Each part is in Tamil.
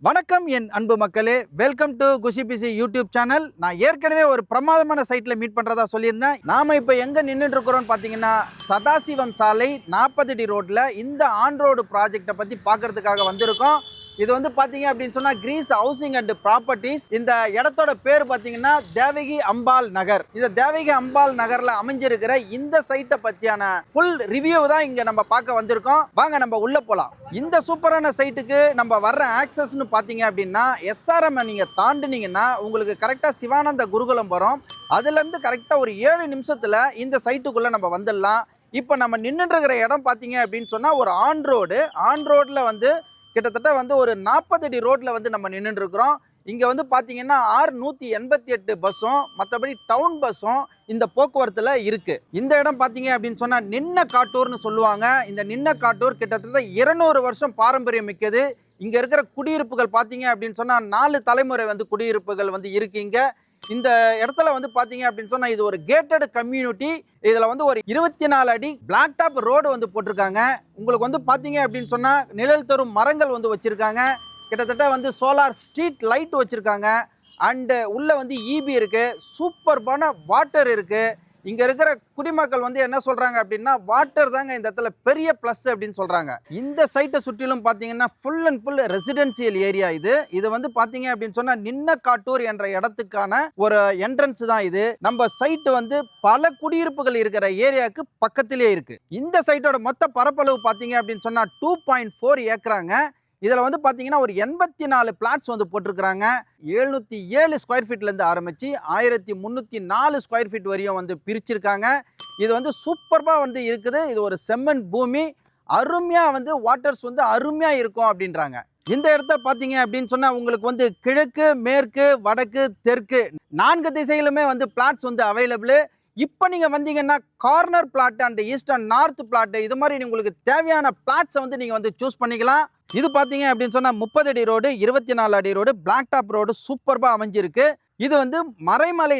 வணக்கம் என் அன்பு மக்களே, welcome to Kushi PC YouTube channel. நான் ஏற்கனவே ஒரு பிரமாதமான சைட்டில் மீட் பண்ணுறதா சொல்லியிருந்தேன். நாம் இப்போ எங்கே நின்றுட்டு இருக்கிறோம்னு பார்த்தீங்கன்னா, சதாசிவம் சாலை 40 அடி ரோட்டில் இந்த ஆன் ரோடு ப்ராஜெக்டை பற்றி பார்க்கறதுக்காக வந்திருக்கோம். இது வந்து பார்த்தீங்க அப்படின்னு சொன்னால் கிரீஸ் ஹவுசிங் அண்ட் ப்ராப்பர்ட்டிஸ். இந்த இடத்தோட பேர் பார்த்தீங்கன்னா தேவகி அம்பாள் நகர். இந்த தேவகி அம்பாள் நகரில் அமைஞ்சிருக்கிற இந்த சைட்டை பற்றியான ஃபுல் ரிவ்யூ தான் இங்கே நம்ம பார்க்க வந்திருக்கோம். வாங்க நம்ம உள்ளே போகலாம். இந்த சூப்பரான சைட்டுக்கு நம்ம வர்ற ஆக்சஸ்ன்னு பார்த்தீங்க அப்படின்னா, எஸ்ஆர்எம் நீங்கள் தாண்டினீங்கன்னா உங்களுக்கு கரெக்டாக சிவானந்த குருகுலம் வரும். அதுலேருந்து கரெக்டாக ஒரு 7 நிமிஷத்தில் இந்த சைட்டுக்குள்ளே நம்ம வந்துடலாம். இப்போ நம்ம நின்றுட்டு இருக்கிற இடம் பார்த்தீங்க அப்படின்னு சொன்னால் ஒரு ஆன் ரோடில் வந்து கிட்டத்தட்ட வந்து ஒரு 40 அடி ரோட்டில் வந்து நம்ம நின்றுட்டு இருக்கிறோம். இங்கே வந்து பார்த்தீங்கன்னா 688 பஸ்ஸும் மற்றபடி டவுன் பஸ்ஸும் இந்த போக்குவரத்தில் இருக்குது. இந்த இடம் பார்த்தீங்க அப்படின்னு சொன்னால் நின்ன காட்டூர்னு சொல்லுவாங்க. இந்த நின்ன காட்டூர் கிட்டத்தட்ட 200 வருஷம் பாரம்பரியம் மிக்கது. இங்கே இருக்கிற குடியிருப்புகள் பார்த்தீங்க அப்படின்னு சொன்னால் 4 தலைமுறை வந்து குடியிருப்புகள் வந்து இருக்குங்க. இந்த இடத்துல வந்து பார்த்தீங்க அப்படின்னு சொன்னால் இது ஒரு கேட்டட் கம்யூனிட்டி. இதில் வந்து ஒரு 24 அடி பிளாக் டாப் ரோடு வந்து போட்டிருக்காங்க. உங்களுக்கு வந்து பார்த்தீங்க அப்படின்னு சொன்னால் நிழல் தரும் மரங்கள் வந்து வச்சுருக்காங்க. கிட்டத்தட்ட வந்து சோலார் ஸ்ட்ரீட் லைட் வச்சுருக்காங்க. அண்டு உள்ளே வந்து இபி இருக்குது. சூப்பர்பான வாட்டர் இருக்குது. இங்கே இருக்கிற குடிமக்கள் வந்து என்ன சொல்கிறாங்க அப்படின்னா, வாட்டர் தாங்க இந்த இடத்துல பெரிய ப்ளஸ் அப்படின்னு சொல்கிறாங்க. இந்த சைட்டை சுற்றிலும் பார்த்தீங்கன்னா full and full residential area. இது வந்து பார்த்தீங்க அப்படின்னு சொன்னால் நின்ன காட்டூர் என்ற இடத்துக்கான ஒரு என்ட்ரன்ஸ் தான் இது. நம்ம சைட்டு வந்து பல குடியிருப்புகள் இருக்கிற ஏரியாவுக்கு பக்கத்திலே இருக்குது. இந்த சைட்டோட மொத்த பரப்பளவு பார்த்தீங்க அப்படின்னு சொன்னால் 2.4 ஏக்கராங்க. இதில் வந்து பார்த்தீங்கன்னா ஒரு 84 பிளாட்ஸ் வந்து போட்டிருக்கிறாங்க. 707 ஸ்கொயர் ஃபீட்லேருந்து ஆரம்பித்து 1304 ஸ்கொயர் ஃபீட் வரையும் வந்து பிரிச்சிருக்காங்க. இது வந்து சூப்பர்பாக வந்து இருக்குது. இது ஒரு செம்மண் பூமி. அருமையாக வந்து வாட்டர்ஸ் வந்து அருமையாக இருக்கும் அப்படின்றாங்க. இந்த இடத்துல பார்த்தீங்க அப்படின்னு சொன்னால் உங்களுக்கு வந்து கிழக்கு, மேற்கு, வடக்கு, தெற்கு 4 திசையிலுமே வந்து பிளாட்ஸ் வந்து அவைலபிள். இப்போ நீங்கள் வந்தீங்கன்னா corner plot and east and north plot இது மாதிரி உங்களுக்கு தேவையான பிளாட்ஸை வந்து நீங்கள் வந்து சூஸ் பண்ணிக்கலாம். இது பார்த்தீங்க அப்படின்னு சொன்னால் 30 அடி ரோடு, 24 அடி ரோடு, பிளாக் டாப் ரோடு சூப்பர்பாக அமைஞ்சிருக்கு. இது வந்து மறைமலை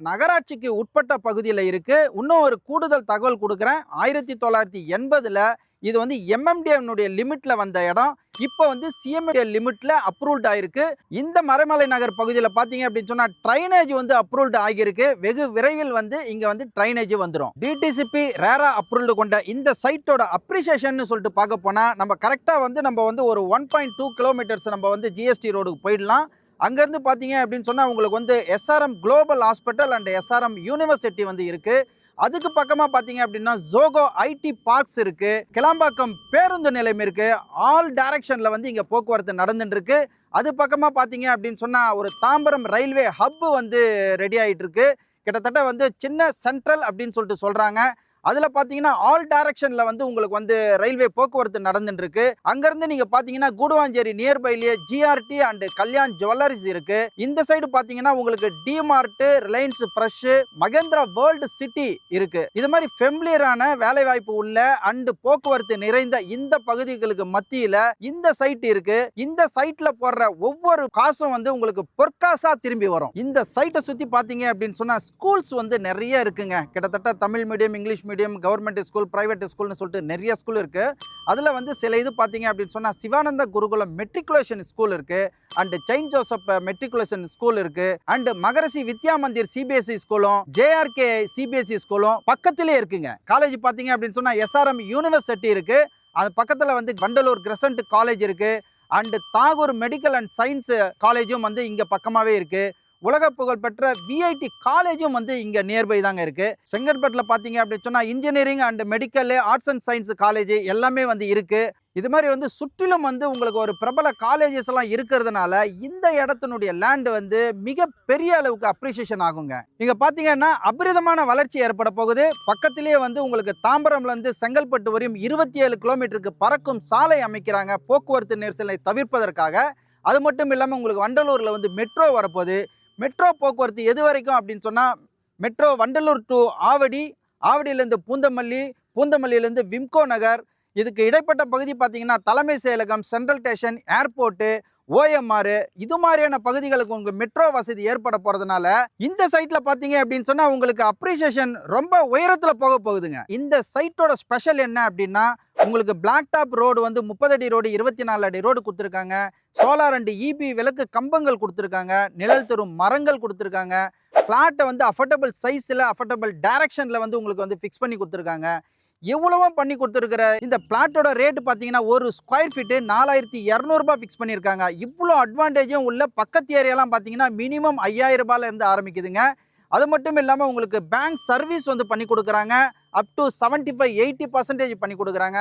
நகராட்சிக்கு உட்பட்ட பகுதியில் இருக்குது. இன்னும் ஒரு கூடுதல் தகவல் கொடுக்குறேன். 1980 இது வந்து எம்எம்டிஏனுடைய லிமிட்ல வந்த இடம். இப்போ வந்து சிஎம்டி லிமிட்ல அப்ரூவ்ட் ஆயிருக்கு. இந்த மறைமலை நகர் பகுதியில் பார்த்தீங்க அப்படின்னு சொன்னா ட்ரைனேஜ் வந்து அப்ரூவ்ட் ஆகியிருக்கு. வெகு விரைவில் வந்து இங்க வந்து ட்ரைனேஜ் வந்துடும். டிடிசிபி ரேரா அப்ரூவ்டு கொண்ட இந்த சைட்டோட அப்ரிசியேஷன் சொல்லிட்டு பார்க்க போனா நம்ம கரெக்டா வந்து நம்ம வந்து ஒரு 1.2 கிலோமீட்டர்ஸ் நம்ம வந்து ஜிஎஸ்டி ரோடுக்கு போயிடலாம். அங்கேருந்து பார்த்தீங்க அப்படின்னு சொன்னால் உங்களுக்கு வந்து SRM global hospital and SRM university வந்து இருக்குது. அதுக்கு பக்கமாக பார்த்தீங்க அப்படின்னா ஜோகோ ஐடி பார்க்ஸ் இருக்குது. கிளாம்பாக்கம் பேருந்து நிலையம் இருக்குது. ஆல் டைரக்ஷனில் வந்து இங்கே போக்குவரத்து நடந்துட்டு இருக்கு. அது பக்கமாக பார்த்தீங்க அப்படின்னு சொன்னால் ஒரு தாம்பரம் ரயில்வே ஹப் வந்து ரெடி ஆகிட்டு இருக்கு. கிட்டத்தட்ட வந்து சின்ன சென்ட்ரல் அப்படின்னு சொல்லிட்டு சொல்கிறாங்க. அதில் பார்த்தீங்கன்னா ஆல் டைரக்ஷனில் வந்து உங்களுக்கு வந்து ரயில்வே போக்குவரத்து நடந்துட்டு இருக்கு. அங்கேருந்து நீங்கள் பார்த்தீங்கன்னா கூடுவாஞ்சேரி நியர்பைலேயே ஜிஆர்டி அண்ட் கல்யாண் ஜுவல்லரிஸ் இருக்கு. இந்த சைடு பார்த்தீங்கன்னா உங்களுக்கு DMart, Reliance fresh, Mahindra world city இருக்கு. இது மாதிரி ஃபெமிலியரான வேலை வாய்ப்பு உள்ள அண்ட் போக்குவரத்து நிறைந்த இந்த பகுதிகளுக்கு மத்தியில் இந்த சைட் இருக்கு. இந்த சைட்ல போடுற ஒவ்வொரு காசும் வந்து உங்களுக்கு பொற்காசா திரும்பி வரும். இந்த சைட்டை சுற்றி பார்த்தீங்க அப்படின்னு சொன்னால் ஸ்கூல்ஸ் வந்து நிறைய இருக்குங்க. கிட்டத்தட்ட Tamil medium, English medium, government school, private ஸ்கூல்னு சொல்லிட்டு நிறைய ஸ்கூல் இருக்கு. அதில் வந்து சில இது பார்த்தீங்க அப்படின்னு சொன்னால் சிவானந்த குருகுலம் மெட்ரிகுலேஷன் ஸ்கூல் இருக்கு. And saint Joseph matriculation school இருக்கு. அண்ட் மகரிஷி வித்யா மந்திர் சிபிஎஸ்இ ஸ்கூலும் ஜேஆர்கே சிபிஎஸ்இ ஸ்கூலும் பக்கத்திலே இருக்குங்க. காலேஜ் பார்த்தீங்க அப்படின்னு சொன்னால் எஸ்ஆர்எம் யூனிவர்சிட்டி இருக்கு. அது பக்கத்தில் வந்து வண்டலூர் கிரசன்ட் காலேஜ் இருக்கு. And Tagore medical and science காலேஜும் வந்து இங்கே பக்கமாகவே இருக்கு. உலக புகழ்பெற்ற விஐடி காலேஜும் வந்து இங்கே நியர்பை தாங்க இருக்குது. செங்கல்பட்டில் பார்த்தீங்க அப்படின்னு சொன்னால் engineering and medical, arts and science college எல்லாமே வந்து இருக்குது. இது மாதிரி வந்து சுற்றிலும் வந்து உங்களுக்கு ஒரு பிரபல காலேஜஸ் எல்லாம் இருக்கிறதுனால இந்த இடத்தினுடைய லேண்ட் வந்து மிக பெரிய அளவுக்கு அப்ரிசியேஷன் ஆகுங்க. இங்கே பார்த்தீங்கன்னா அபரிதமான வளர்ச்சி ஏற்பட போகுது. பக்கத்திலேயே வந்து உங்களுக்கு தாம்பரம்லேருந்து செங்கல்பட்டு வரையும் 27 கிலோமீட்டருக்கு பறக்கும் சாலை அமைக்கிறாங்க போக்குவரத்து நெரிசலை தவிர்ப்பதற்காக. அது மட்டும் இல்லாமல் உங்களுக்கு வண்டலூரில் வந்து மெட்ரோ வரப்போகுது. மெட்ரோ போக்குவரத்து எது வரைக்கும் அப்படின்னு சொன்னால் மெட்ரோ வண்டலூர் டு ஆவடி, ஆவடியிலேருந்து பூந்தமல்லி, பூந்தமல்லியிலேருந்து விம்கோ நகர். இதுக்கு இடைப்பட்ட பகுதி பார்த்தீங்கன்னா தலைமை செயலகம், சென்ட்ரல் ஸ்டேஷன், ஏர்போர்ட்டு, ஓஎம்ஆர் இது மாதிரியான பகுதிகளுக்கு உங்களுக்கு மெட்ரோ வசதி ஏற்பட போறதுனால இந்த சைட்ல பாத்தீங்க அப்படின்னு சொன்னா உங்களுக்கு அப்ரிசியேஷன் ரொம்ப உயரத்துல போக போகுதுங்க. இந்த சைட்டோட ஸ்பெஷல் என்ன அப்படின்னா உங்களுக்கு பிளாக் டாப் ரோடு வந்து 30 அடி ரோடு 24 அடி ரோடு கொடுத்துருக்காங்க. சோலார் அண்ட் இபி விளக்கு கம்பங்கள் கொடுத்துருக்காங்க. நிழல் தரும் மரங்கள் கொடுத்துருக்காங்க. பிளாட்டை வந்து அஃபோர்டபுள் சைஸில் அஃபோர்டபுள் டைரக்ஷனில் வந்து உங்களுக்கு வந்து ஃபிக்ஸ் பண்ணி கொடுத்துருக்காங்க. எவ்வளவோ பண்ணி கொடுத்துருக்கிற இந்த பிளாட்டோட ரேட்டு பார்த்தீங்கன்னா ஒரு ஸ்கொயர் ஃபீட்டு 4200 ஃபிக்ஸ் பண்ணியிருக்காங்க. இவ்வளோ அட்வான்டேஜும் உள்ள பக்கத்து ஏரியாலாம் பார்த்தீங்கன்னா மினிமம் 5000 ரூபாயிலேருந்து ஆரம்பிக்குதுங்க. அது மட்டும் இல்லாமல் உங்களுக்கு பேங்க் சர்வீஸ் வந்து பண்ணி கொடுக்குறாங்க. அப் டு 75-80% பண்ணி கொடுக்குறாங்க.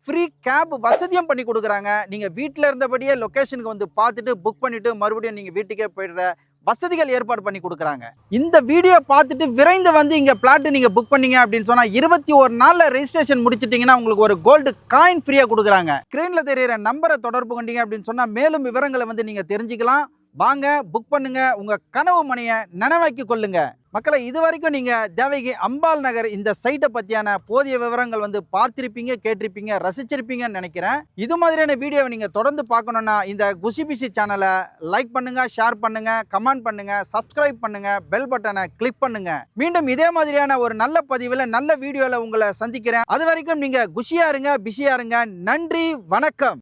ஃப்ரீ கேப் வசதியும் பண்ணி கொடுக்குறாங்க. நீங்கள் வீட்டில் இருந்தபடியே லொக்கேஷனுக்கு வந்து பார்த்துட்டு புக் பண்ணிவிட்டு மறுபடியும் நீங்கள் வீட்டுக்கே போயிடுற வசதிகள் ஏற்பாடு பண்ணி கொடுக்குறாங்க. இந்த வீடியோ பார்த்துட்டு விரைந்து வந்து இங்கே பிளாட்டு நீங்கள் புக் பண்ணீங்க அப்படின்னு சொன்னால் 21 நாளில் ரெஜிஸ்ட்ரேஷன் முடிச்சிட்டிங்கன்னா உங்களுக்கு ஒரு கோல்டு காயின் ஃப்ரீயாக கொடுக்குறாங்க. ஸ்க்ரீனில் தெரியிற நம்பரை தொடர்பு கொண்டீங்க அப்படின்னு சொன்னால் மேலும் விவரங்களை வந்து நீங்கள் தெரிஞ்சுக்கலாம். வாங்க புக் பண்ணுங்க, உங்க கனவு மனையை நனவாக்கி கொள்ளுங்க. மக்களை இது வரைக்கும் நீங்க தேவகி அம்பாள் நகர் இந்த சைட்டை பத்தியான போதிய விவரங்கள் வந்து பார்த்திருப்பீங்க, கேட்டிருப்பீங்க, ரசிச்சிருப்பீங்கன்னு நினைக்கிறேன். இது மாதிரியான வீடியோவை நீங்க தொடர்ந்து பார்க்கணும்னா இந்த குஷிபிசி சேனலை லைக் பண்ணுங்க, ஷேர் பண்ணுங்க, கமெண்ட் பண்ணுங்க, சப்ஸ்கிரைப் பண்ணுங்க, பெல் பட்டனை கிளிக் பண்ணுங்க. மீண்டும் இதே மாதிரியான ஒரு நல்ல பதிவில் நல்ல வீடியோவில் உங்களை சந்திக்கிறேன். அது வரைக்கும் நீங்க குஷியா இருங்க, பிஸியா இருங்க. நன்றி, வணக்கம்.